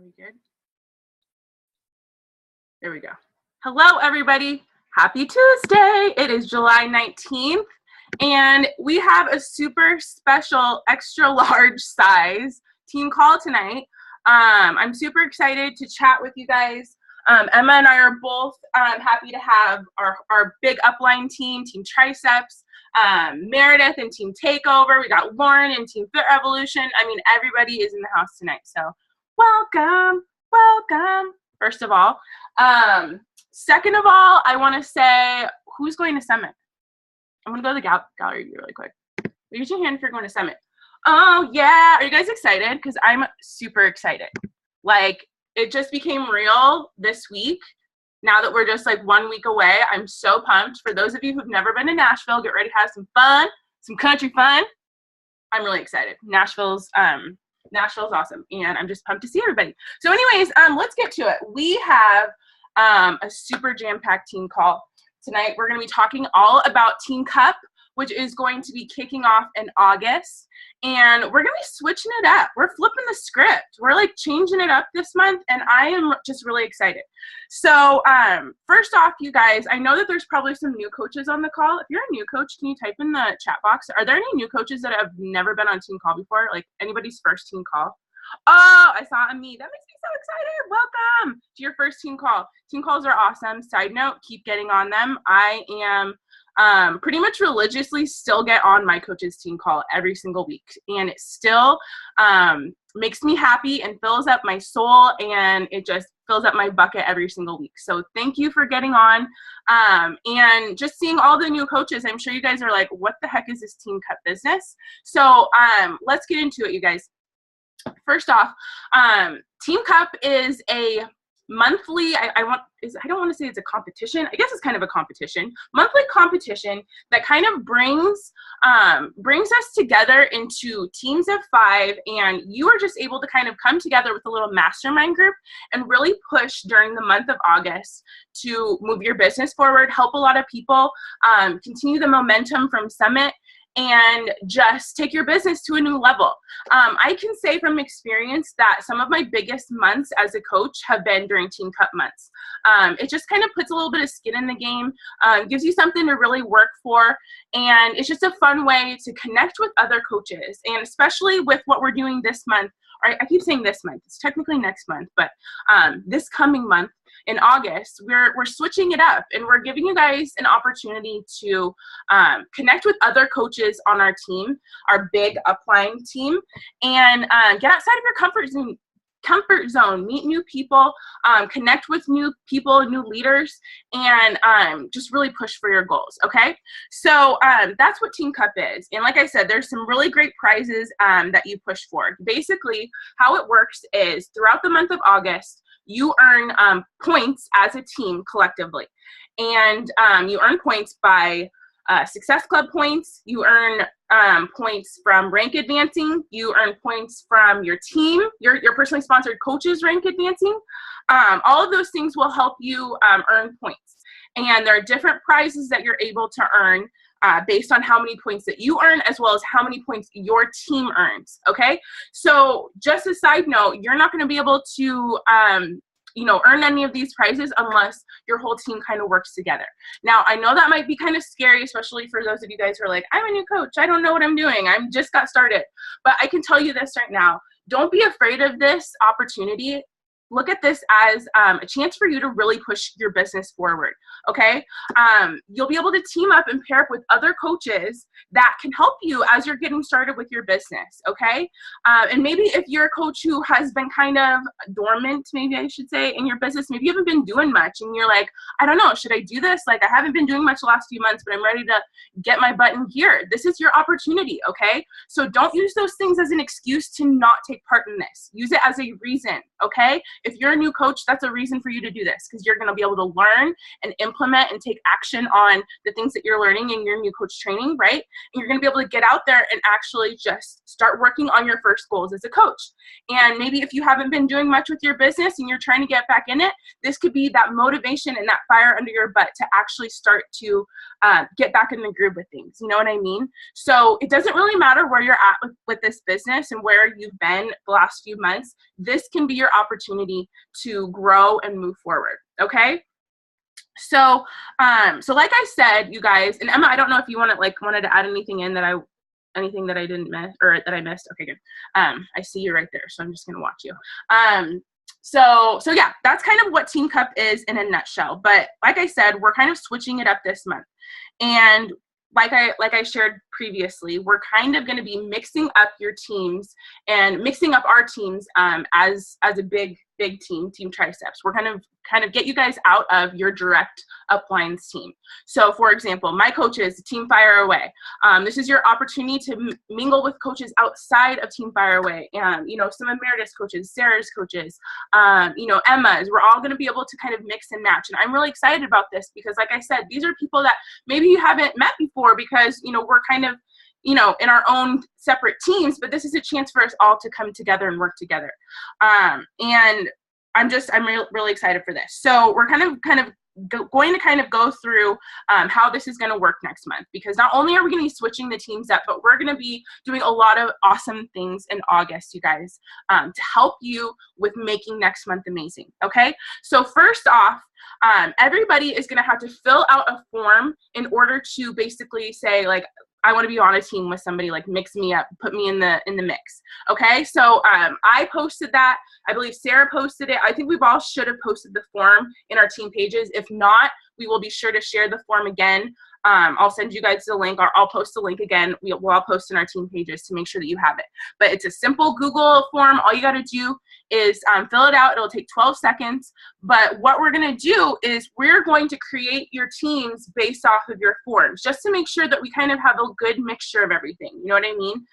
we good? There we go. Hello, everybody. Happy Tuesday. It is July 19th, and we have a super special, extra large size team call tonight. I'm super excited to chat with you guys. Emma and I are both happy to have our big upline team, Team Triceps, Meredith and Team Takeover. We got Lauren and Team Fit Revolution. I mean, everybody is in the house tonight. So welcome, welcome, first of all. Second of all, I want to say, who's going to Summit? I'm going to go to the gallery really quick. Raise your hand if you're going to Summit. Oh, yeah. Are you guys excited? Because I'm super excited. Like, it just became real this week. Now that we're just like 1 week away, I'm so pumped. For those of you who've never been to Nashville, get ready to have some fun, some country fun. I'm really excited. Nashville's awesome, and I'm just pumped to see everybody. So anyways, let's get to it. We have a super jam-packed team call tonight. We're going to be talking all about Team Cup, which is going to be kicking off in August. And we're going to be switching it up. We're flipping the script. We're like changing it up this month, and I am just really excited. So first off, you guys, I know that there's probably some new coaches on the call. If you're a new coach, can you type in the chat box? Are there any new coaches that have never been on team call before? Like anybody's first team call? Oh, I saw a me. That makes me so excited. Welcome to your first team call. Team calls are awesome. Side note, keep getting on them. I am pretty much religiously still get on my coach's team call every single week. And it still makes me happy and fills up my soul, and it just fills up my bucket every single week. So thank you for getting on. And just seeing all the new coaches, I'm sure you guys are like, what the heck is this Team Cup business? So let's get into it, you guys. First off, Team Cup is a monthly, I don't want to say it's a competition. I guess it's kind of a competition, monthly competition that kind of brings us together into teams of 5, and you are just able to kind of come together with a little mastermind group and really push during the month of August to move your business forward, help a lot of people, continue the momentum from Summit, and just take your business to a new level. I can say from experience that some of my biggest months as a coach have been during Team Cup months. It just kind of puts a little bit of skin in the game, gives you something to really work for, and it's just a fun way to connect with other coaches, and especially with what we're doing this month. I keep saying this month, it's technically next month, but this coming month in August, we're switching it up, and we're giving you guys an opportunity to connect with other coaches on our team, our big upline team, and get outside of your comfort zone, meet new people, connect with new people, new leaders, and just really push for your goals, okay? So that's what Team Cup is. And like I said, there's some really great prizes that you push for. Basically, how it works is throughout the month of August, you earn points as a team collectively. And you earn points by Success Club points, you earn points from rank advancing, you earn points from your team, your personally sponsored coaches rank advancing. All of those things will help you earn points. And there are different prizes that you're able to earn based on how many points that you earn, as well as how many points your team earns, okay? So just a side note, you're not gonna be able to earn any of these prizes unless your whole team kind of works together. Now, I know that might be kind of scary, especially for those of you guys who are like, I'm a new coach, I don't know what I'm doing, I just got started. But I can tell you this right now, don't be afraid of this opportunity. Look at this as a chance for you to really push your business forward, okay? You'll be able to team up and pair up with other coaches that can help you as you're getting started with your business, okay? And maybe if you're a coach who has been kind of dormant, maybe I should say, in your business, maybe you haven't been doing much and you're like, I don't know, should I do this? Like, I haven't been doing much the last few months, but I'm ready to get my butt in gear. This is your opportunity, okay? So don't use those things as an excuse to not take part in this. Use it as a reason, okay? If you're a new coach, that's a reason for you to do this, because you're going to be able to learn and implement and take action on the things that you're learning in your new coach training, right? And you're going to be able to get out there and actually just start working on your first goals as a coach. And maybe if you haven't been doing much with your business and you're trying to get back in it, this could be that motivation and that fire under your butt to actually start to get back in the groove with things. You know what I mean? So it doesn't really matter where you're at with this business and where you've been the last few months. This can be your opportunity to grow and move forward. Okay. So, so like I said, you guys, and Emma, I don't know if you wanted to add anything in anything that I didn't miss or that I missed. Okay, good. I see you right there, so I'm just gonna watch you. So yeah, that's kind of what Team Cup is in a nutshell. But like I said, we're kind of switching it up this month, and like I shared previously, we're kind of going to be mixing up your teams and mixing up our teams as a big team, Team Triceps. We're kind of get you guys out of your direct uplines team. So for example, my coaches, Team Fire Away. This is your opportunity to mingle with coaches outside of Team Fire Away. You know, some emeritus coaches, Sarah's coaches, you know, Emma's. We're all going to be able to kind of mix and match. And I'm really excited about this because, like I said, these are people that maybe you haven't met before because, you know, we're kind of, you know, in our own separate teams, but this is a chance for us all to come together and work together. And I'm really excited for this. So we're going to go through how this is going to work next month, because not only are we going to be switching the teams up, but we're going to be doing a lot of awesome things in August, you guys, to help you with making next month amazing. Okay. So first off, everybody is going to have to fill out a form in order to basically say, like, I want to be on a team with somebody, like mix me up, put me in the mix. Okay. So I posted that. I believe Sarah posted it. I think we've all should have posted the form in our team pages. If not, we will be sure to share the form again. I'll send you guys the link, or I'll post the link again. We'll all post in our team pages to make sure that you have it. But it's a simple Google form. All you got to do is fill it out. It'll take 12 seconds. But what we're going to do is we're going to create your teams based off of your forms, just to make sure that we kind of have a good mixture of everything. You know what I mean?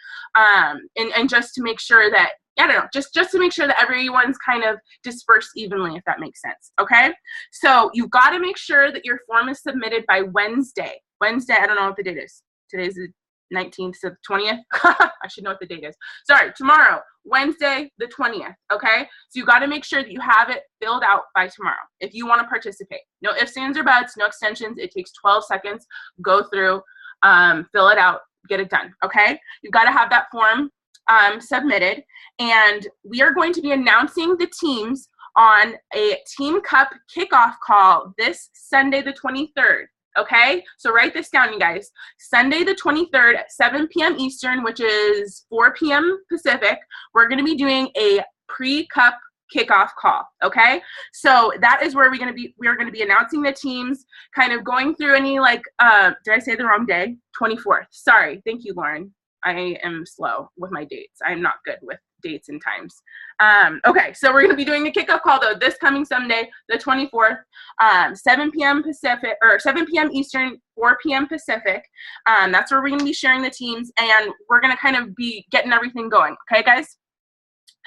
And just to make sure that, I don't know, just to make sure that everyone's kind of dispersed evenly, if that makes sense. Okay. So you've got to make sure that your form is submitted by Wednesday. I don't know what the date is. Today's the 19th, so the 20th. I should know what the date is. Sorry, tomorrow, Wednesday, the 20th. Okay. So you got to make sure that you have it filled out by tomorrow if you want to participate. No ifs, ands, or buts, no extensions. It takes 12 seconds. Go through, fill it out, get it done. Okay. You've got to have that form submitted, and we are going to be announcing the teams on a Team Cup kickoff call this Sunday, the 23rd. Okay, so write this down, you guys. Sunday the 23rd at 7 p.m. Eastern, which is 4 p.m. Pacific, we're going to be doing a pre-cup kickoff call. Okay, so that is where we are going to be announcing the teams, kind of going through any, like, did I say the wrong day? 24th. Sorry. Thank you, Lauren. I am slow with my dates. I'm not good with dates and times. Okay, so we're going to be doing a kickoff call, though, this coming Sunday, the 24th, 7 p.m. Pacific, or 7 p.m. Eastern, 4 p.m. Pacific. That's where we're going to be sharing the teams, and we're going to kind of be getting everything going. Okay, guys?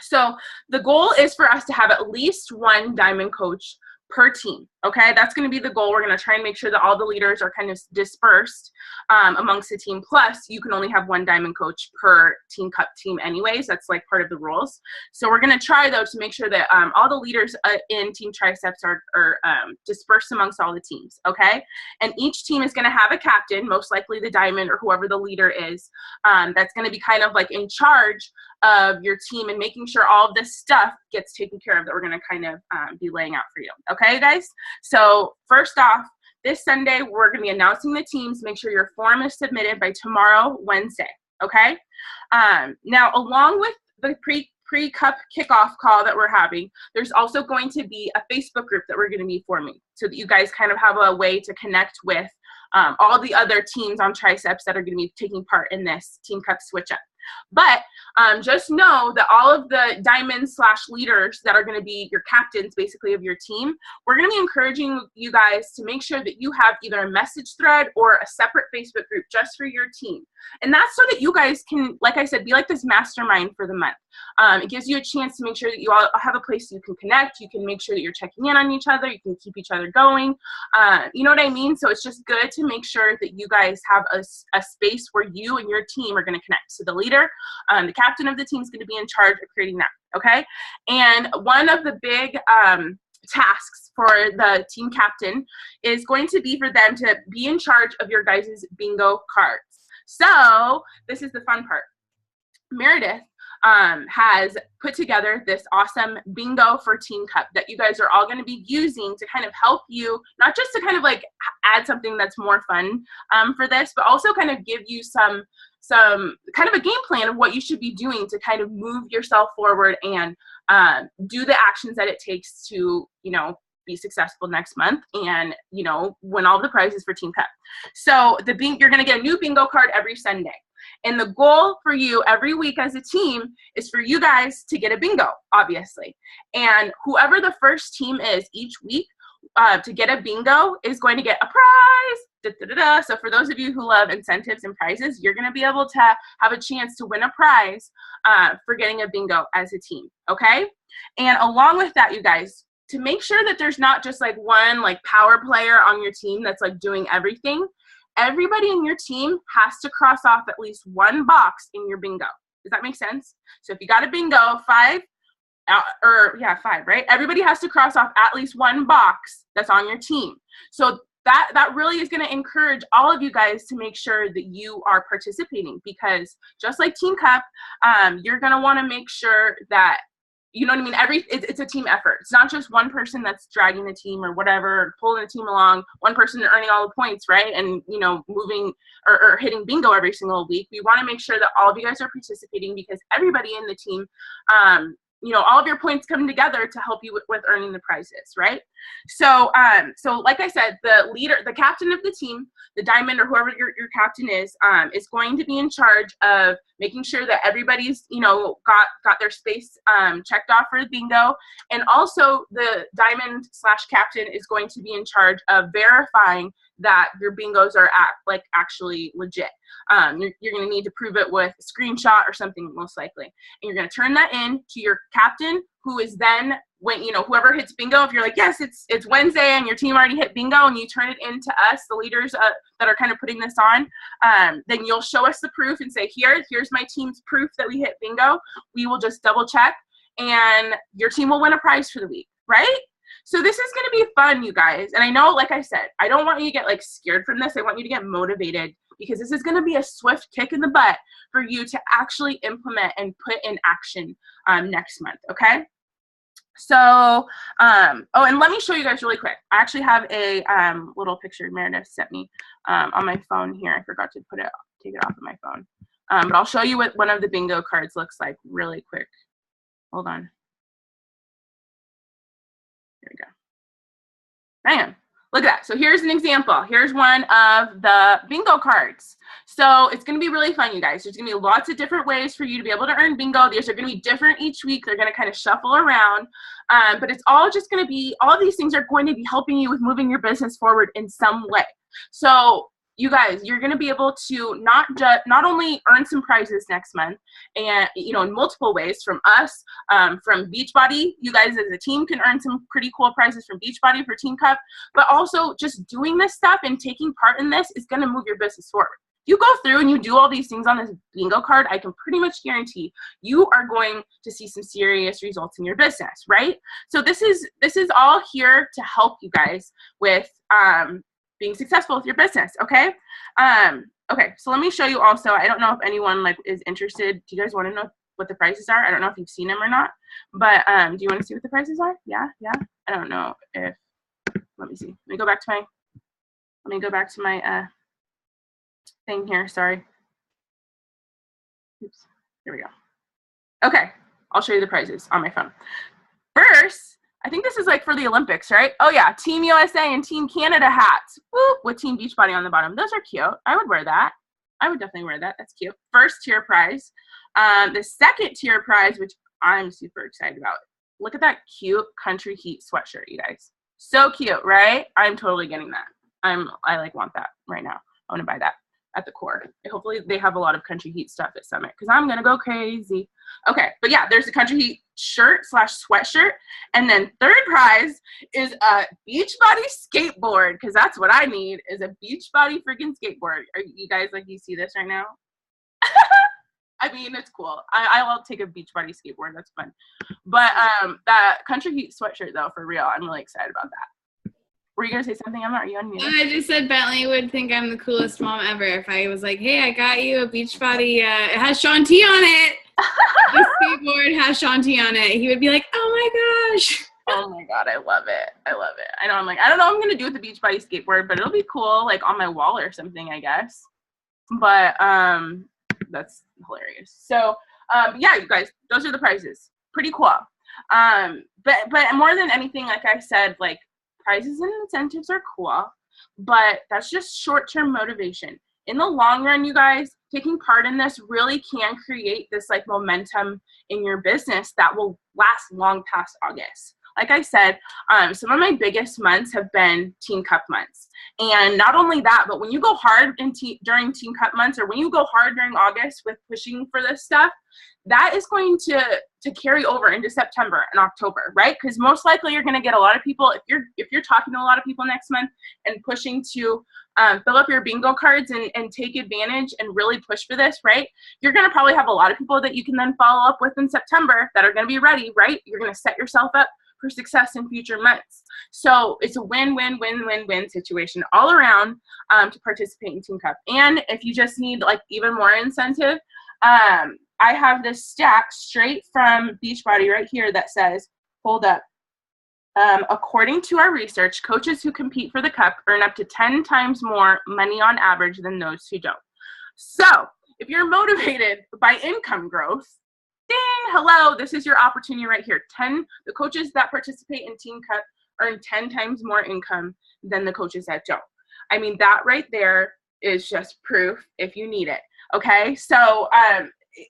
So the goal is for us to have at least one diamond coach per team. Okay, that's going to be the goal. We're going to try and make sure that all the leaders are kind of dispersed amongst the team. Plus, you can only have one diamond coach per Team Cup team anyways. That's like part of the rules. So we're going to try, though, to make sure that all the leaders in Team Triceps are dispersed amongst all the teams. Okay, and each team is going to have a captain, most likely the diamond or whoever the leader is, that's going to be kind of like in charge of your team and making sure all of this stuff gets taken care of that we're going to kind of be laying out for you. Okay, guys? So first off, this Sunday, we're going to be announcing the teams. Make sure your form is submitted by tomorrow, Wednesday. Okay? Now, along with the pre-cup kickoff call that we're having, there's also going to be a Facebook group that we're going to be forming so that you guys kind of have a way to connect with all the other teams on Triceps that are going to be taking part in this Team Cup switch up. But just know that all of the diamond / leaders that are going to be your captains, basically, of your team, we're going to be encouraging you guys to make sure that you have either a message thread or a separate Facebook group just for your team. And that's so that you guys can, like I said, be like this mastermind for the month. It gives you a chance to make sure that you all have a place you can connect. You can make sure that you're checking in on each other. You can keep each other going. You know what I mean? So it's just good to make sure that you guys have a space where you and your team are going to connect. So the leader, the captain of the team is going to be in charge of creating that, okay? And one of the big tasks for the team captain is going to be for them to be in charge of your guys' bingo cards. So this is the fun part. Meredith has put together this awesome bingo for Team Cup that you guys are all going to be using to kind of help you, not just to kind of like add something that's more fun for this, but also kind of give you some kind of a game plan of what you should be doing to kind of move yourself forward and do the actions that it takes to, you know, be successful next month and, you know, win all the prizes for Team Cup. So you're going to get a new bingo card every Sunday. And the goal for you every week as a team is for you guys to get a bingo, obviously. And whoever the first team is each week to get a bingo is going to get a prize. Da, da, da, da. So for those of you who love incentives and prizes, you're going to be able to have a chance to win a prize for getting a bingo as a team, okay? And along with that, you guys, to make sure that there's not just like one like power player on your team that's like doing everything, everybody in your team has to cross off at least one box in your bingo. Does that make sense? So if you got a bingo, 5, right? Everybody has to cross off at least one box that's on your team. So that really is going to encourage all of you guys to make sure that you are participating, because just like Team Cup, you're going to want to make sure that, you know what I mean? It's a team effort. It's not just one person that's dragging the team or whatever, pulling the team along, one person earning all the points, right? And, you know, moving or hitting bingo every single week. We want to make sure that all of you guys are participating, because everybody in the team, you know, all of your points come together to help you with earning the prizes, right? So, so like I said, the leader, the captain of the team, the diamond or whoever your captain is going to be in charge of making sure that everybody's, you know, got their space checked off for the bingo. And also the diamond / captain is going to be in charge of verifying that your bingos are actually legit. You're going to need to prove it with a screenshot or something, most likely. And you're going to turn that in to your captain, who is then, when, you know, whoever hits bingo, if you're like, yes, it's Wednesday and your team already hit bingo, and you turn it in to us, the leaders that are kind of putting this on, then you'll show us the proof and say, here's my team's proof that we hit bingo. We will just double check, and your team will win a prize for the week, right? So this is going to be fun, you guys. And I know, like I said, I don't want you to get like scared from this. I want you to get motivated, because this is going to be a swift kick in the butt for you to actually implement and put in action next month, okay? So, oh, and let me show you guys really quick. I actually have a little picture Meredith sent me on my phone here. I forgot to take it off of my phone. But I'll show you what one of the bingo cards looks like really quick. Hold on. Here we go. Bam. Look at that. So here's an example. Here's one of the bingo cards. So it's going to be really fun, you guys. There's going to be lots of different ways for you to be able to earn bingo. These are going to be different each week. They're going to kind of shuffle around. But it's all just going to be, all of these things are going to be helping you with moving your business forward in some way. So you guys, you're going to be able to not only earn some prizes next month, and, you know, in multiple ways from us, from Beachbody. You guys as a team can earn some pretty cool prizes from Beachbody for Team Cup, but also just doing this stuff and taking part in this is going to move your business forward. You go through and you do all these things on this bingo card, I can pretty much guarantee you are going to see some serious results in your business, right? So this is all here to help you guys with being successful with your business, okay? Okay, so let me show you also, I don't know if anyone is interested. Do you guys want to know what the prices are? I don't know if you've seen them or not, but do you want to see what the prices are? Yeah? I don't know if, let me see. Let me go back to my thing here, sorry. Oops, here we go. Okay, I'll show you the prices on my phone. First, I think this is like for the Olympics, right? Oh yeah, Team USA and Team Canada hats. Whoop, with Team Beachbody on the bottom. Those are cute. I would wear that. I would definitely wear that. That's cute. First tier prize. The second tier prize, which I'm super excited about. Look at that cute Country Heat sweatshirt, you guys. So cute, right? I'm totally getting that. I want that right now. I want to buy that. at the core. Hopefully they have a lot of Country Heat stuff at Summit because I'm going to go crazy. Okay, but yeah, there's a Country Heat shirt / sweatshirt. And then third prize is a Beachbody skateboard because that's what I need is a Beachbody freaking skateboard. Are you guys like, you see this right now? I mean, it's cool. I'll take a Beachbody skateboard. That's fun. But that Country Heat sweatshirt, though, for real, I'm really excited about that. Were you going to say something, Emma? Are you on mute? I just said Bentley would think I'm the coolest mom ever if I was like, hey, I got you a Beachbody. It has Shaun T on it. The skateboard has Shaun T on it. He would be like, oh my gosh. Oh my God, I love it. I love it. I know, I'm like, I don't know what I'm going to do with the Beachbody skateboard, but it'll be cool, like, on my wall or something, I guess. But that's hilarious. So, yeah, you guys, those are the prizes. Pretty cool. But more than anything, like I said, like, prizes and incentives are cool, but that's just short-term motivation. In the long run, you guys, taking part in this really can create this like momentum in your business that will last long past August. Like I said, some of my biggest months have been Teen Cup months. And not only that, but when you go hard during Teen Cup months, or when you go hard during August with pushing for this stuff, that is going to carry over into September and October, right? Because most likely you're going to get a lot of people, if you're talking to a lot of people next month and pushing to fill up your bingo cards and take advantage and really push for this, right? You're going to probably have a lot of people that you can then follow up with in September that are going to be ready, right? You're going to set yourself up for success in future months. So it's a win-win-win-win-win situation all around to participate in Teen Cup. And if you just need like even more incentive, I have this stack straight from Beachbody right here that says, hold up. According to our research, coaches who compete for the cup earn up to 10 times more money on average than those who don't. So if you're motivated by income growth, ding, hello, this is your opportunity right here. The coaches that participate in Teen Cup earn 10 times more income than the coaches that don't. I mean, that right there is just proof if you need it. Okay, so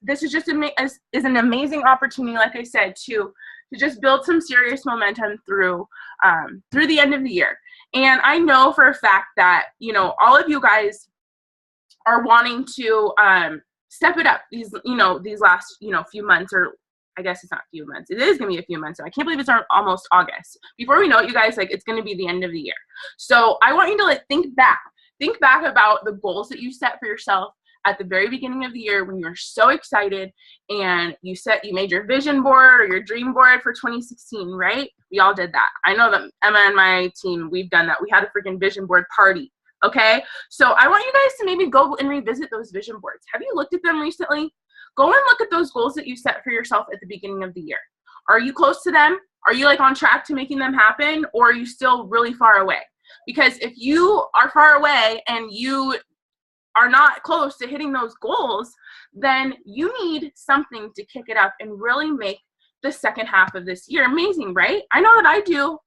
this is just an amazing opportunity, like I said, to just build some serious momentum through the end of the year. And I know for a fact that, you know, all of you guys are wanting to step it up these last, few months, or I guess it's not a few months. It is going to be a few months. I can't believe it's almost August. Before we know it, you guys, like, it's going to be the end of the year. So I want you to like think back about the goals that you set for yourself at the very beginning of the year when you were so excited and you made your vision board or your dream board for 2016, right? We all did that. I know that Emma and my team, we've done that. We had a freaking vision board party. Okay, so I want you guys to maybe go and revisit those vision boards. Have you looked at them recently? Go and look at those goals that you set for yourself at the beginning of the year. Are you close to them? Are you like on track to making them happen, or are you still really far away? Because if you are far away and you are not close to hitting those goals, then you need something to kick it up and really make the second half of this year amazing, right? I know that I do.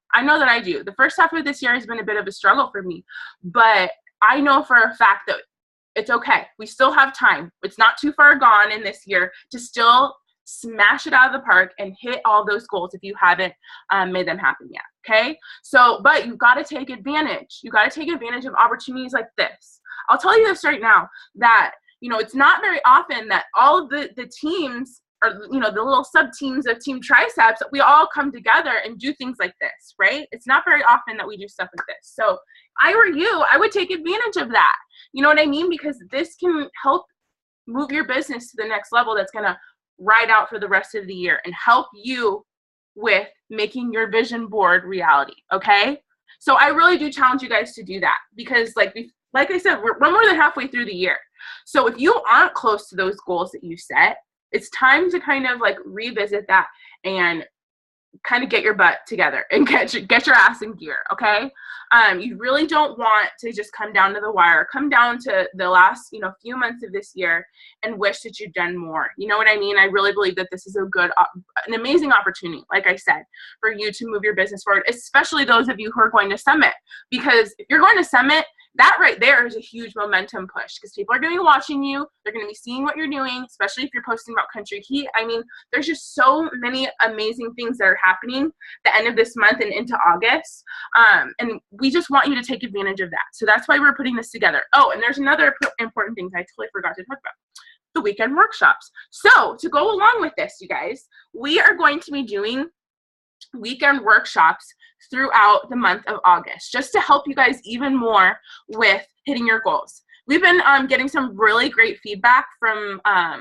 The first half of this year has been a bit of a struggle for me, but I know for a fact that it's okay. We still have time. It's not too far gone in this year to still smash it out of the park and hit all those goals if you haven't made them happen yet, okay? So, but you've got to take advantage. You've got to take advantage of opportunities like this. I'll tell you this right now, that, it's not very often that all of the teams, or, the little sub-teams of Team Triceps, we all come together and do things like this, right? It's not very often that we do stuff like this. So if I were you, I would take advantage of that. You know what I mean? Because this can help move your business to the next level that's going to ride out for the rest of the year and help you with making your vision board reality, okay? So I really do challenge you guys to do that, because like I said, we're more than halfway through the year. So if you aren't close to those goals that you set, it's time to kind of like revisit that and kind of get your butt together and get your ass in gear, okay? You really don't want to just come down to the wire, come down to the last, few months of this year and wish that you'd done more. You know what I mean? I really believe that this is an amazing opportunity, like I said, for you to move your business forward, especially those of you who are going to Summit. Because if you're going to Summit, that right there is a huge momentum push, because people are going to be watching you. They're going to be seeing what you're doing, especially if you're posting about Country Heat. I mean, there's just so many amazing things that are happening the end of this month and into August. And we just want you to take advantage of that. So that's why we're putting this together. Oh, and there's another important thing I totally forgot to talk about. The weekend workshops. So to go along with this, you guys, we are going to be doing weekend workshops throughout the month of August, just to help you guys even more with hitting your goals. We've been getting some really great feedback from a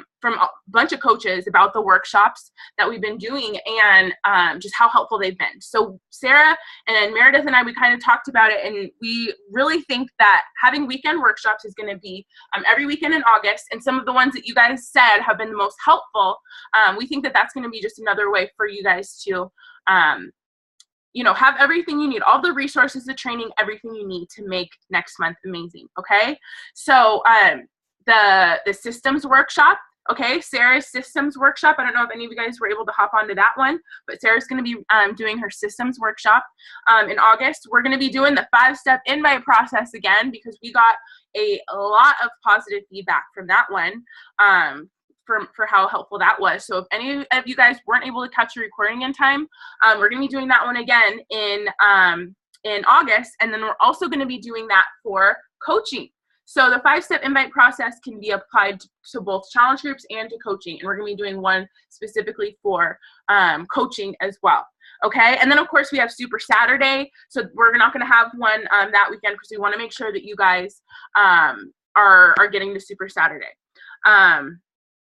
bunch of coaches about the workshops that we've been doing and just how helpful they've been. So Sarah and Meredith and I, we kind of talked about it, and we really think that having weekend workshops is going to be every weekend in August, and some of the ones that you guys said have been the most helpful. We think that that's going to be just another way for you guys to have everything you need, all the resources, the training, everything you need to make next month amazing. Okay. So, the systems workshop, okay, Sarah's systems workshop. I don't know if any of you guys were able to hop onto that one, but Sarah's going to be doing her systems workshop in August. We're going to be doing the 5-step invite process again, because we got a lot of positive feedback from that one. For how helpful that was. So if any of you guys weren't able to catch the recording in time, we're going to be doing that one again in August, and then we're also going to be doing that for coaching. So the 5-step invite process can be applied to both challenge groups and to coaching, and we're going to be doing one specifically for coaching as well. Okay, and then of course we have Super Saturday, so we're not going to have one that weekend because we want to make sure that you guys are getting to Super Saturday.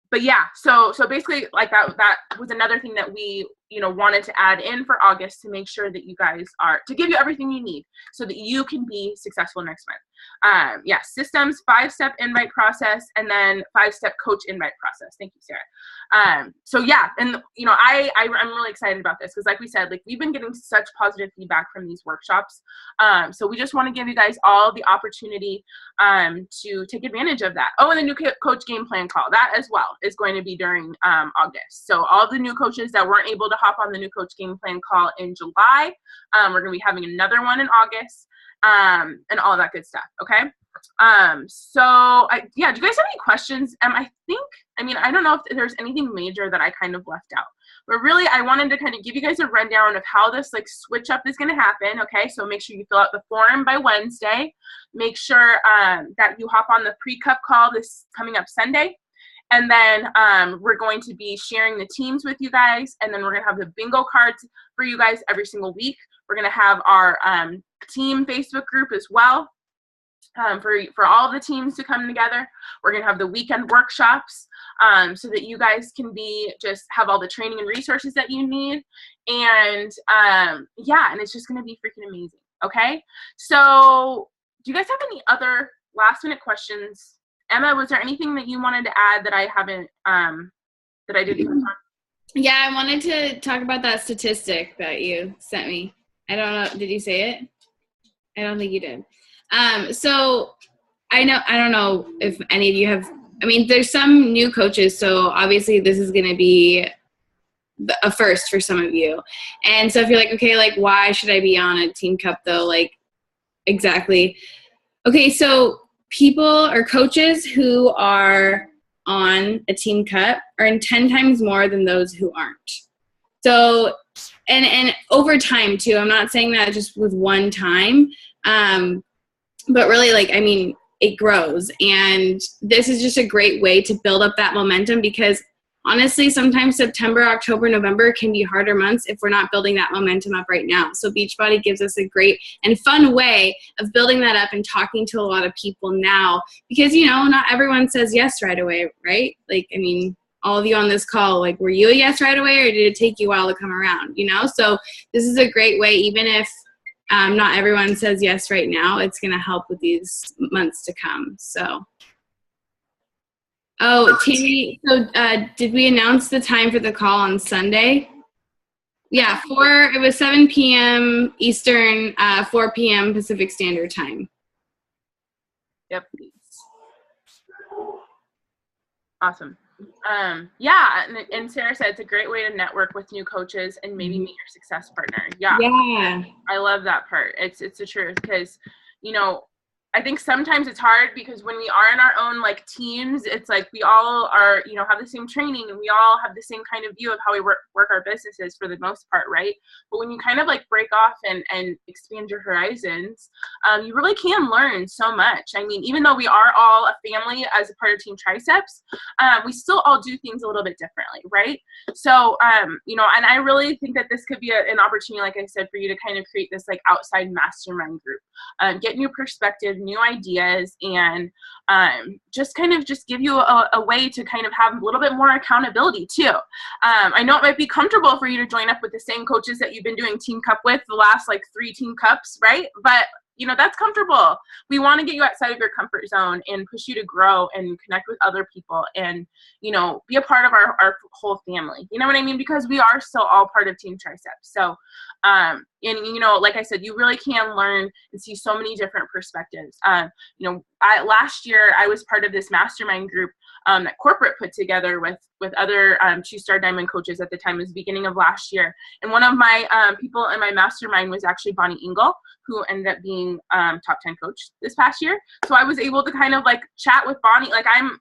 But yeah, so basically, like that was another thing that we, wanted to add in for August to make sure that you guys to give you everything you need so that you can be successful next month. Systems, 5-step invite process, and then 5-step coach invite process. Thank you, Sarah. So yeah, and I'm really excited about this because, like we said, like we've been getting such positive feedback from these workshops. So we just want to give you guys all the opportunity to take advantage of that. Oh, and the new coach game plan call, that as well is going to be during August. So all the new coaches that weren't able to hop on the new coach game plan call in July, we're going to be having another one in August, and all that good stuff. Okay. Do you guys have any questions? I don't know if there's anything major that I kind of left out, but really I wanted to kind of give you guys a rundown of how this like switch up is going to happen. Okay. So make sure you fill out the form by Wednesday. Make sure that you hop on the pre-cup call this coming up Sunday. And then we're going to be sharing the teams with you guys. And then we're going to have the bingo cards for you guys every single week. We're going to have our team Facebook group as well for all of the teams to come together. We're going to have the weekend workshops so that you guys can have all the training and resources that you need. And and it's just going to be freaking amazing. Okay. So do you guys have any other last minute questions? Emma, was there anything that you wanted to add that I haven't, that I didn't touch on? Yeah, I wanted to talk about that statistic that you sent me. I don't know. Did you say it? I don't think you did. So I don't know if any of you have, there's some new coaches. So obviously this is going to be a first for some of you. And so if you're like, okay, like why should I be on a team cup though? Like exactly. Okay. So people or coaches who are on a team cup earn 10 times more than those who aren't. So, and over time too, I'm not saying that just with one time, but really it grows. And this is just a great way to build up that momentum because honestly, sometimes September, October, November can be harder months if we're not building that momentum up right now. So Beachbody gives us a great and fun way of building that up and talking to a lot of people now because, not everyone says yes right away, right? All of you on this call, were you a yes right away or did it take you a while to come around, So this is a great way, even if not everyone says yes right now, it's going to help with these months to come. So. Oh, Tammy, so did we announce the time for the call on Sunday? Yeah, it was 7 p.m. Eastern, 4 p.m. Pacific Standard Time. Yep. Awesome. And Sarah said it's a great way to network with new coaches and maybe meet your success partner. Yeah. I love that part. It's the truth because, I think sometimes it's hard because when we are in our own like teams, it's like we all are, you know, have the same training and we all have the same kind of view of how we work our businesses for the most part, right? But when you kind of like break off and expand your horizons, you really can learn so much. I mean, even though we are all a family as a part of Team Triceps, we still all do things a little bit differently, right? So, you know, and I really think that this could be an opportunity, like I said, for you to kind of create this like outside mastermind group, get new perspective, new ideas, and just kind of just give you a way to kind of have a little bit more accountability too. I know it might be comfortable for you to join up with the same coaches that you've been doing Team Cup with the last like 3 Team Cups, right? But you know, that's comfortable. We want to get you outside of your comfort zone and push you to grow and connect with other people and, you know, be a part of our whole family. You know what I mean? Because we are still all part of Team Triceps. So, and, you know, like I said, you really can learn and see so many different perspectives. You know, last year I was part of this mastermind group that corporate put together with other 2-star diamond coaches at the time. It was the beginning of last year. And one of my people in my mastermind was actually Bonnie Engel, who ended up being top 10 coach this past year. So I was able to kind of like chat with Bonnie. Like I'm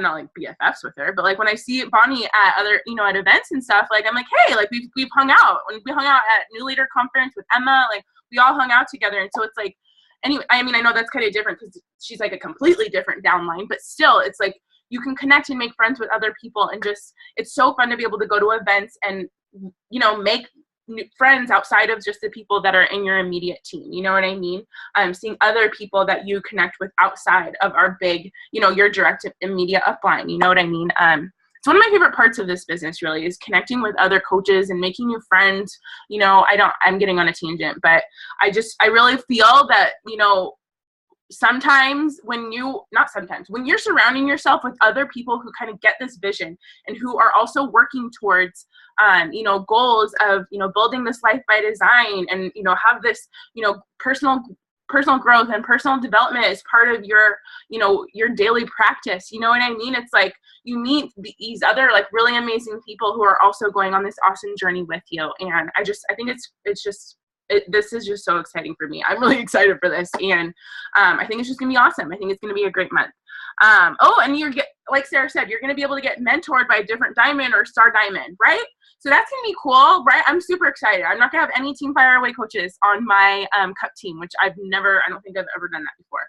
not like BFFs with her, but like when I see Bonnie at other, you know, at events and stuff, like I'm like, hey, like we've hung out. When we hung out at New Leader Conference with Emma, like we all hung out together. And so it's like, anyway, I mean, I know that's kind of different because she's like a completely different downline, but still it's like you can connect and make friends with other people, and just it's so fun to be able to go to events and, you know, make new friends outside of just the people that are in your immediate team. You know what I mean? Seeing other people that you connect with outside of our big, you know, your direct immediate upline. You know what I mean? It's one of my favorite parts of this business, really, is connecting with other coaches and making new friends. You know, I'm getting on a tangent, but I really feel that, you know, when you're surrounding yourself with other people who kind of get this vision and who are also working towards, you know, goals of, you know, building this life by design and, you know, have this, you know, personal growth and personal development as part of your, you know, your daily practice. You know what I mean? It's like you meet these other like really amazing people who are also going on this awesome journey with you. And I think this is just so exciting for me. I'm really excited for this. And I think it's just going to be awesome. I think it's going to be a great month. And like Sarah said, you're going to be able to get mentored by a different diamond or star diamond, right? So that's going to be cool, right? I'm super excited. I'm not going to have any Team Fire Away coaches on my cup team, which I don't think I've ever done that before.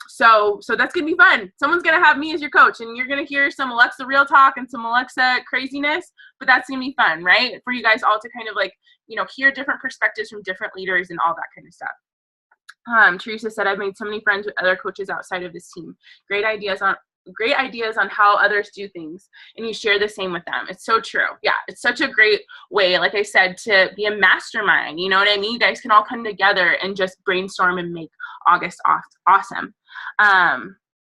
So that's going to be fun. Someone's going to have me as your coach, and you're going to hear some Alexa real talk and some Alexa craziness, but that's going to be fun, right? For you guys all to kind of like, you know, hear different perspectives from different leaders and all that kind of stuff. Theresa said, I've made so many friends with other coaches outside of this team. Great ideas on how others do things, and you share the same with them. It's so true. Yeah, it's such a great way, like I said, to be a mastermind. You know what I mean? You guys can all come together and just brainstorm and make August awesome.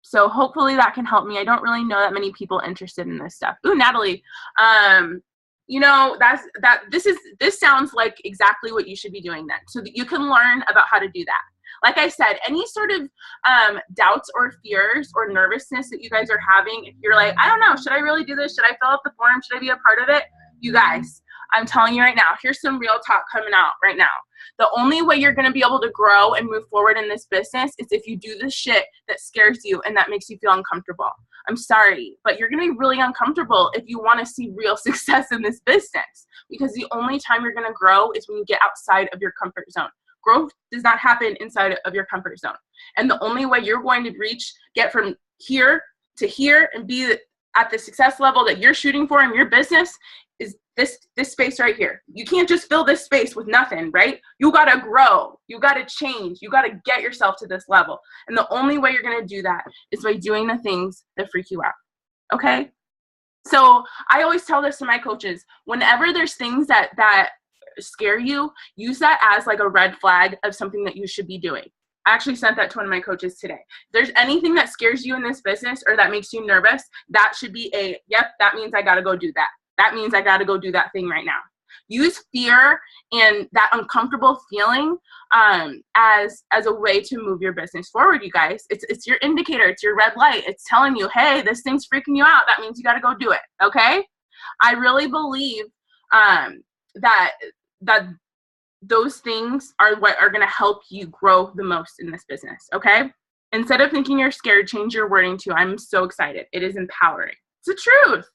So hopefully that can help me. I don't really know that many people interested in this stuff. Ooh, Natalie. You know, this sounds like exactly what you should be doing then, so that you can learn about how to do that. Like I said, any sort of doubts or fears or nervousness that you guys are having, if you're like, I don't know, should I really do this? Should I fill out the form? Should I be a part of it? You guys, I'm telling you right now, here's some real talk coming out right now. The only way you're going to be able to grow and move forward in this business is if you do the shit that scares you and that makes you feel uncomfortable. I'm sorry, but you're going to be really uncomfortable if you want to see real success in this business, because the only time you're going to grow is when you get outside of your comfort zone. Growth does not happen inside of your comfort zone. And the only way you're going to get from here to here and be at the success level that you're shooting for in your business is this space right here. You can't just fill this space with nothing, right? You got to grow. You got to change. You got to get yourself to this level. And the only way you're going to do that is by doing the things that freak you out. Okay? So I always tell this to my coaches. Whenever there's things that scare you, use that as like a red flag of something that you should be doing. I actually sent that to one of my coaches today. If there's anything that scares you in this business or that makes you nervous, that should be yep, that means I got to go do that. That means I got to go do that thing right now. Use fear and that uncomfortable feeling as a way to move your business forward, you guys. It's your indicator. It's your red light. It's telling you, hey, this thing's freaking you out. That means you got to go do it, okay? I really believe that those things are what are going to help you grow the most in this business, okay? Instead of thinking you're scared, change your wording to, I'm so excited. It is empowering. It's the truth.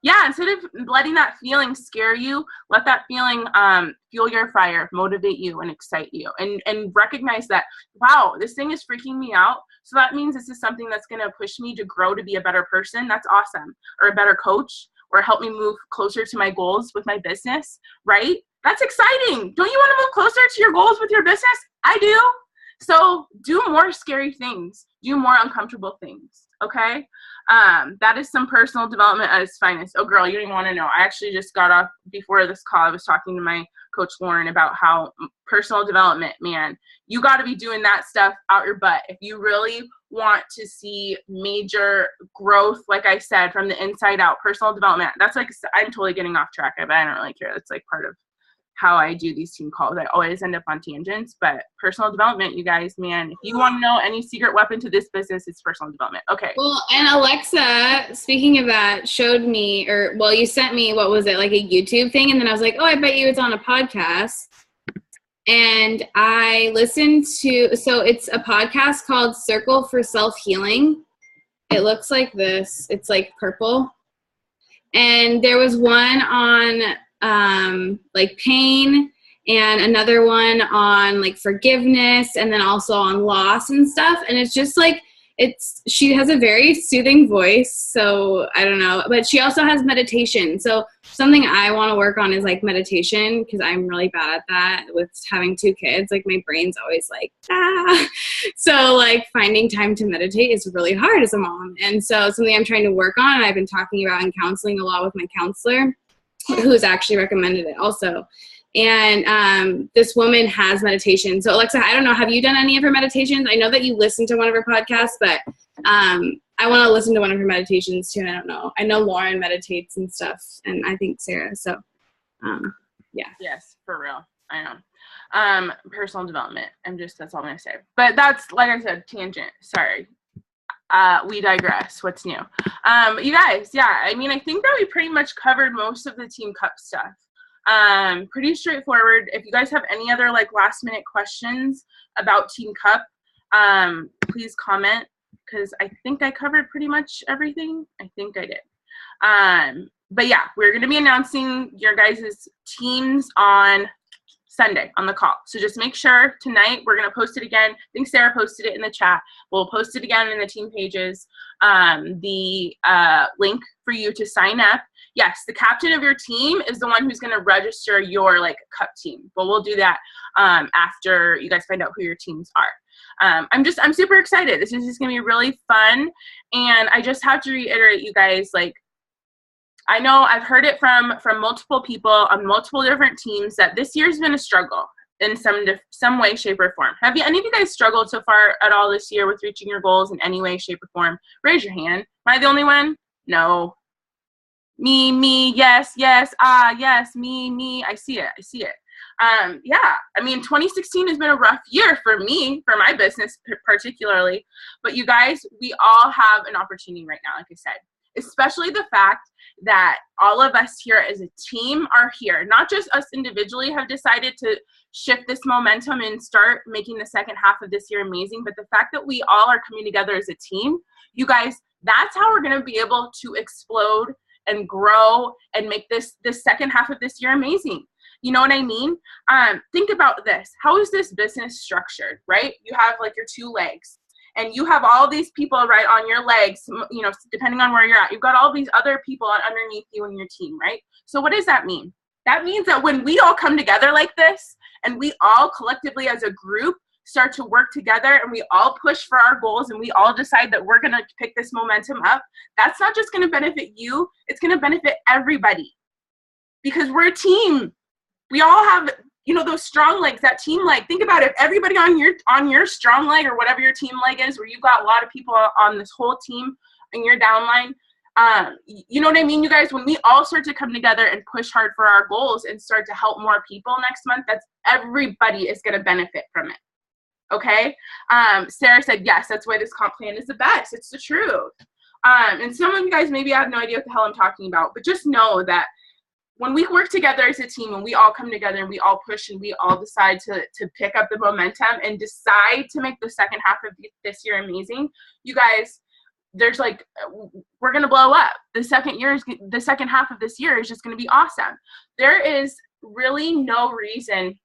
Yeah, instead of letting that feeling scare you, let that feeling fuel your fire, motivate you, and excite you. And recognize that, wow, this thing is freaking me out. So that means this is something that's going to push me to grow to be a better person. That's awesome. Or a better coach, or help me move closer to my goals with my business, right? That's exciting. Don't you want to move closer to your goals with your business? I do. So do more scary things. Do more uncomfortable things, okay? That is some personal development at its finest. Oh, girl, you don't even want to know. I actually just got off before this call. I was talking to my coach, Lauren, about how personal development, man, you got to be doing that stuff out your butt. If you really want to see major growth, like I said, from the inside out, personal development, that's like, I'm totally getting off track, but I don't really care. That's like part of how I do these team calls. I always end up on tangents, but personal development, you guys, man, if you want to know any secret weapon to this business, it's personal development. Okay. Well, and Alexa, speaking of that, showed me, you sent me, what was it, like a YouTube thing? And then I was like, oh, I bet you it's on a podcast. And I listened to, so it's a podcast called Circle for Self-Healing. It looks like this. It's like purple. And there was one on like pain, and another one on like forgiveness, and then also on loss and stuff. And it's just like, she has a very soothing voice. So I don't know, but she also has meditation. So something I want to work on is like meditation, because I'm really bad at that with having 2 kids. Like my brain's always like, ah. So like finding time to meditate is really hard as a mom. And so something I'm trying to work on, I've been talking about in counseling a lot with my counselor, who's actually recommended it also. And this woman has meditation. So Alexa, I don't know, have you done any of her meditations? I know that you listened to one of her podcasts, but I want to listen to one of her meditations too. I don't know. I know Lauren meditates and stuff, and I think Sarah. So yeah. Yes, for real. I know. Personal development. That's all I'm going to say. But that's, like I said, tangent. Sorry. We digress. What's new? You guys, yeah, I mean, I think that we pretty much covered most of the Team Cup stuff. Pretty straightforward. If you guys have any other like last minute questions about Team Cup, please comment, because I think I covered pretty much everything. I think I did. But yeah, we're going to be announcing your guys' teams on Sunday on the call. So just make sure tonight, we're going to post it again. I think Sarah posted it in the chat. We'll post it again in the team pages. The link for you to sign up. Yes, the captain of your team is the one who's going to register your like cup team, but we'll do that after you guys find out who your teams are. I'm super excited. This is just going to be really fun. And I just have to reiterate, you guys, like, I know I've heard it from multiple people on multiple different teams that this year's been a struggle in some way, shape, or form. Have any of you guys struggled so far at all this year with reaching your goals in any way, shape, or form? Raise your hand. Am I the only one? No. Me, yes, yes, yes, me, I see it. Yeah, I mean, 2016 has been a rough year for me, for my business particularly, but you guys, we all have an opportunity right now, like I said, especially the fact that all of us here as a team are here. Not just us individually have decided to shift this momentum and start making the second half of this year amazing, but the fact that we all are coming together as a team, you guys, that's how we're going to be able to explode and grow and make this second half of this year amazing. You know what I mean? Think about this. How is this business structured, right? You have like your 2 legs, and you have all these people right on your legs, you know, depending on where you're at. You've got all these other people underneath you and your team, right? So what does that mean? That means that when we all come together like this, and we all collectively as a group start to work together, and we all push for our goals, and we all decide that we're going to pick this momentum up, that's not just going to benefit you, it's going to benefit everybody, because we're a team. We all have, you know, those strong legs, that team leg. Think about it. If everybody on your strong leg, or whatever your team leg is, where you've got a lot of people on this whole team in your downline, you know what I mean, you guys? When we all start to come together and push hard for our goals and start to help more people next month, that's everybody is going to benefit from it. Okay? Sarah said, yes, that's why this comp plan is the best. It's the truth. And some of you guys maybe have no idea what the hell I'm talking about, but just know that when we work together as a team and we all come together and we all push and we all decide to pick up the momentum and decide to make the second half of this year amazing, you guys, there's like, we're going to blow up. The second half of this year is just going to be awesome. There is really no reason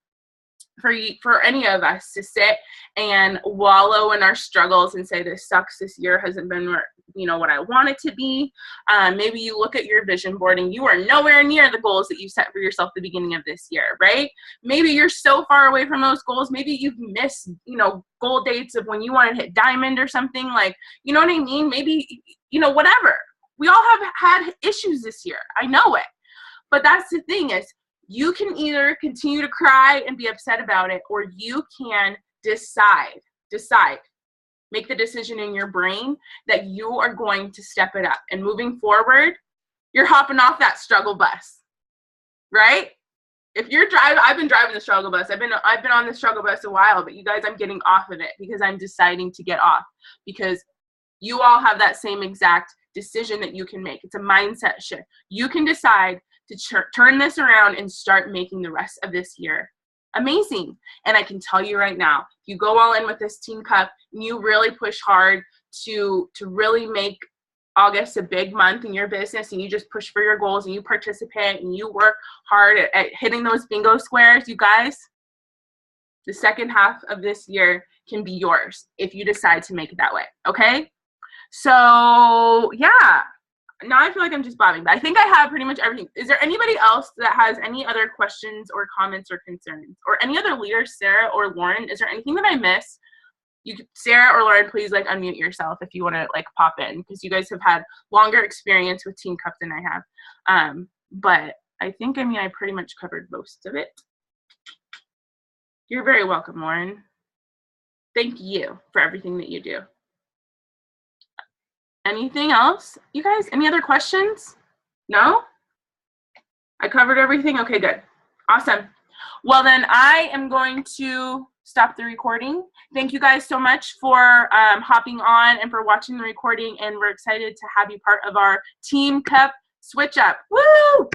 for any of us to sit and wallow in our struggles and say, this sucks, this year hasn't been, what I want it to be. Maybe you look at your vision board and you are nowhere near the goals that you set for yourself at the beginning of this year, right? Maybe you're so far away from those goals. Maybe you've missed, goal dates of when you want to hit diamond or something, like, you know what I mean? Maybe, whatever. We all have had issues this year. I know it. But that's the thing is, you can either continue to cry and be upset about it, or you can decide, make the decision in your brain that you are going to step it up. And moving forward, you're hopping off that struggle bus, right? If you're driving, I've been driving the struggle bus. I've been on the struggle bus a while, but you guys, I'm getting off of it because I'm deciding to get off, because you all have that same exact decision that you can make. It's a mindset shift. You can decide to turn this around and start making the rest of this year amazing. And I can tell you right now, if you go all in with this Team Cup and you really push hard to really make August a big month in your business, and you just push for your goals and you participate and you work hard at hitting those bingo squares, you guys, the second half of this year can be yours if you decide to make it that way. Okay? So yeah. Now I feel like I'm just blabbing, but I think I have pretty much everything. Is there anybody else that has any other questions or comments or concerns? Or any other leaders, Sarah or Lauren? Is there anything that I missed? Sarah or Lauren, please unmute yourself if you want to pop in, because you guys have had longer experience with Team Cup than I have. But I think, I pretty much covered most of it. You're very welcome, Lauren. Thank you for everything that you do. Anything else? You guys, any other questions? No? I covered everything? Okay, good. Awesome. Well, then I am going to stop the recording. Thank you guys so much for hopping on and for watching the recording, and we're excited to have you part of our Team Cup Switch Up. Woo!